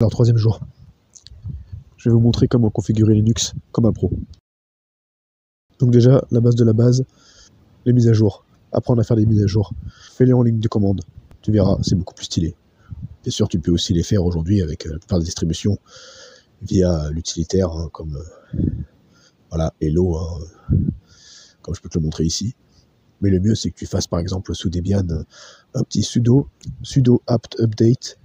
Alors, troisième jour, je vais vous montrer comment configurer Linux comme un pro. Donc déjà, la base de la base, les mises à jour. Apprendre à faire des mises à jour. Fais-les en ligne de commande. Tu verras, c'est beaucoup plus stylé. Bien sûr, tu peux aussi les faire aujourd'hui avec la plupart des distributions via l'utilitaire, hein, comme voilà, Hello, hein, comme je peux te le montrer ici. Mais le mieux, c'est que tu fasses par exemple sous Debian un petit sudo apt update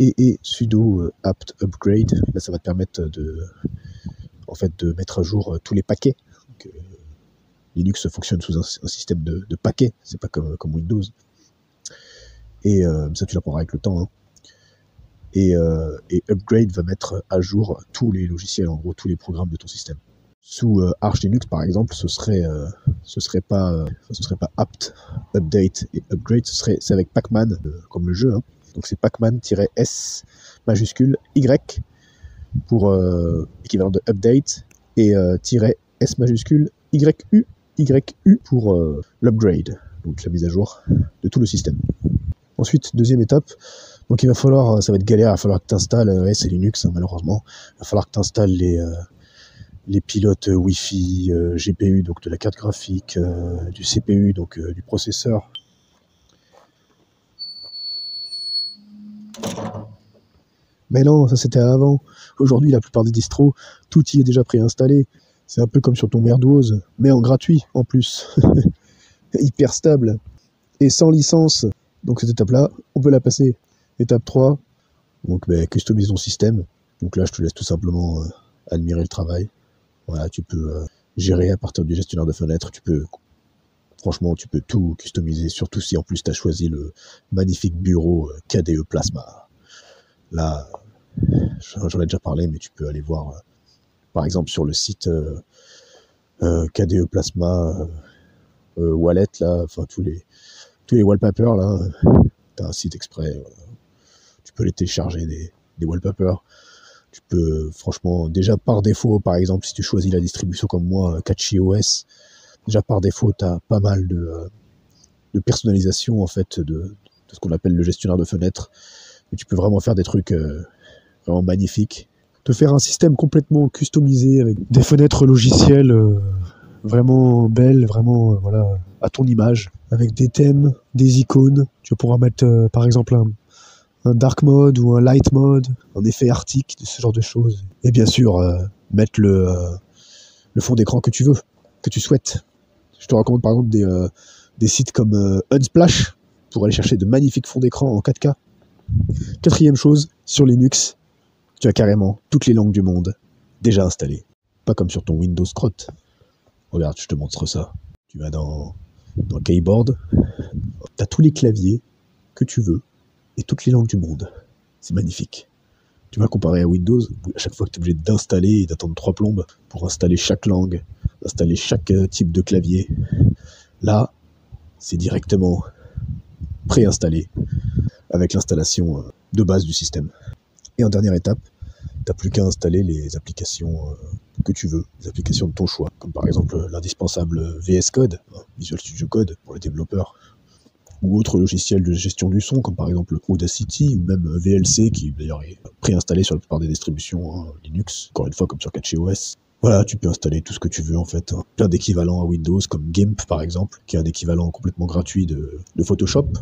et sudo apt upgrade. Là, ça va te permettre de mettre à jour tous les paquets. Donc, Linux fonctionne sous un système de paquets, c'est pas comme Windows. Et ça, tu l'apprendras avec le temps. Hein. Et upgrade va mettre à jour tous les logiciels, en gros tous les programmes de ton système. Sous Arch Linux par exemple, ce serait pas apt update et upgrade, c'est avec pacman comme le jeu. Hein. Donc c'est pacman-s majuscule y pour équivalent de update et -s majuscule YU pour l'upgrade, donc la mise à jour de tout le système. Ensuite, deuxième étape, donc il va falloir, ça va être galère, il va falloir que tu installes, c'est Linux hein, malheureusement, il va falloir que tu installes les pilotes Wi-Fi, GPU, donc de la carte graphique, du CPU, donc du processeur. Mais non, ça c'était avant. Aujourd'hui, la plupart des distros, tout y est déjà préinstallé. C'est un peu comme sur ton Merdose, mais en gratuit en plus. Hyper stable et sans licence. Donc cette étape-là, on peut la passer. Étape 3, donc customise ton système. Donc là, je te laisse tout simplement admirer le travail. Voilà, tu peux gérer à partir du gestionnaire de fenêtres. Franchement, tu peux tout customiser, surtout si en plus tu as choisi le magnifique bureau KDE Plasma. Là, j'en ai déjà parlé, mais tu peux aller voir, par exemple, sur le site KDE Plasma Wallet, là, enfin tous les wallpapers, là, tu as un site exprès, tu peux les télécharger, des wallpapers. Tu peux, franchement, déjà par défaut, par exemple, si tu choisis la distribution comme moi, CatchyOS, déjà par défaut, tu as pas mal de personnalisation, en fait, de ce qu'on appelle le gestionnaire de fenêtres. Et tu peux vraiment faire des trucs vraiment magnifiques. Te faire un système complètement customisé avec des fenêtres logicielles vraiment belles, vraiment voilà, à ton image, avec des thèmes, des icônes. Tu pourras mettre par exemple un dark mode ou un light mode, un effet arctique, ce genre de choses. Et bien sûr, mettre le fond d'écran que tu veux, que tu souhaites. Je te recommande par exemple des sites comme Unsplash pour aller chercher de magnifiques fonds d'écran en 4K. Quatrième chose, sur Linux, tu as carrément toutes les langues du monde déjà installées. Pas comme sur ton Windows crotte. Regarde, je te montre ça. Tu vas dans Keyboard, tu as tous les claviers que tu veux et toutes les langues du monde. C'est magnifique. Tu vas comparer à Windows, à chaque fois que tu es obligé d'installer et d'attendre 3 plombes pour installer chaque langue, installer chaque type de clavier. Là, c'est directement préinstallé avec l'installation de base du système. Et en dernière étape, tu n'as plus qu'à installer les applications que tu veux, les applications de ton choix, comme par exemple l'indispensable VS Code, Visual Studio Code pour les développeurs, ou autres logiciels de gestion du son, comme par exemple Audacity, ou même VLC, qui d'ailleurs est préinstallé sur la plupart des distributions Linux, encore une fois comme sur CatchyOS. Voilà, tu peux installer tout ce que tu veux en fait. Hein. Plein d'équivalents à Windows, comme GIMP par exemple, qui est un équivalent complètement gratuit de Photoshop,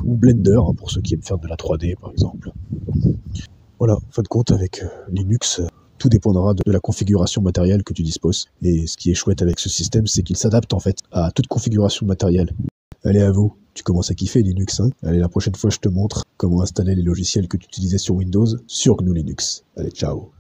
ou Blender, hein, pour ceux qui aiment faire de la 3D par exemple. Voilà, en fin de compte, avec Linux, tout dépendra de la configuration matérielle que tu disposes. Et ce qui est chouette avec ce système, c'est qu'il s'adapte en fait à toute configuration matérielle. Allez, à vous, tu commences à kiffer Linux, hein. Allez, la prochaine fois, je te montre comment installer les logiciels que tu utilisais sur Windows sur GNU Linux. Allez, ciao.